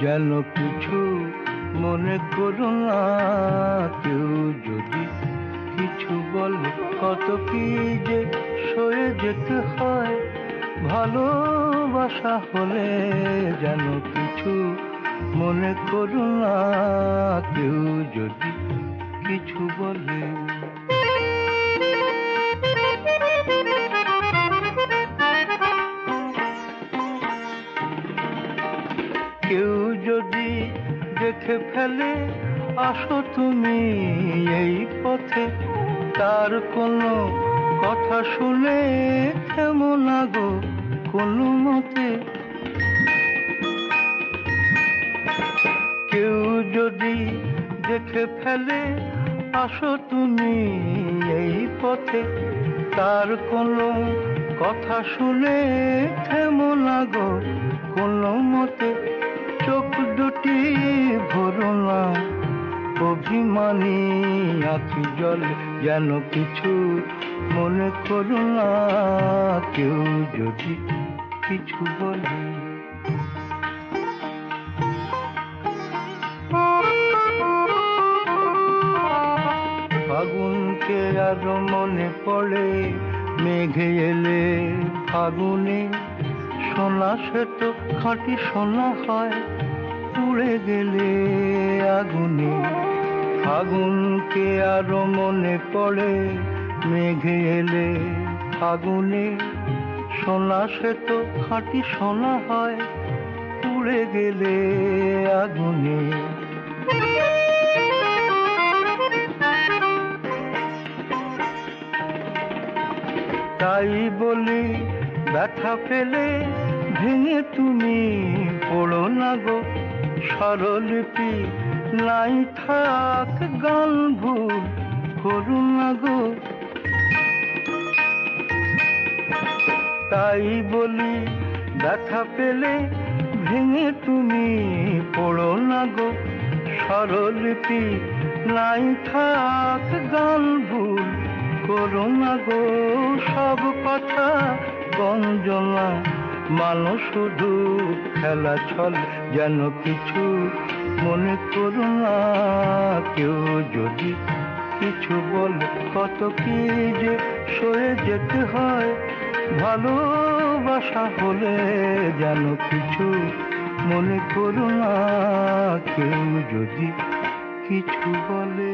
যেন কিছু মনে করো না। কেউ যদি কিছু বলে কত কি যে সয়ে যেতে হয়। ভালোবাসা হলে যেন কিছু মনে করো না। কেউ যদি কিছু বলে। কেউ যদি দেখে ফেলে আসো তুমি এই পথে, তার কোনো কথা শুনে থেমো না গো কোনো মতে। কেউ যদি দেখে ফেলে আসো তুমি এই পথে, তার কোনো কথা শুনে থেমো না গো কোনো মতে। চোখ দুটি ভরো না অভিমানী আঁখি জল, যেন কিছু মনে করো না। কেউ যদি কিছু বলে। ফাগুনকে আরো মনে পড়ে মেঘে এলে ফাগুনে। সোনা সে তো খাঁটি সোনা হয় পুড়ে গেলে আগুনে। ফাগুনকে আরো মনে পড়ে মেঘে এলে ফাগুনে। সোনা সে তো খাঁটি সোনা হয় পুড়ে গেলে আগুনে। তাই বলি ব্যথা পেলে ভেঙে তুমি পড়ো না গো স্বরলিপি নাই থাক গান ভুল করো না গো। তাই বলি ব্যথা পেলে ভেঙে তুমি পড়ো না গো স্বরলিপি নাই থাক গান ভুল করো না গো। সব কথা গঞ্জনা মানো শুধু খেলা ছল, যেন কিছু মনে করো না। কেউ যদি কিছু বলে কত কি যে সয়ে যেতে হয়। ভালোবাসা হলে যেন কিছু মনে করো না। কেউ যদি কিছু বলে।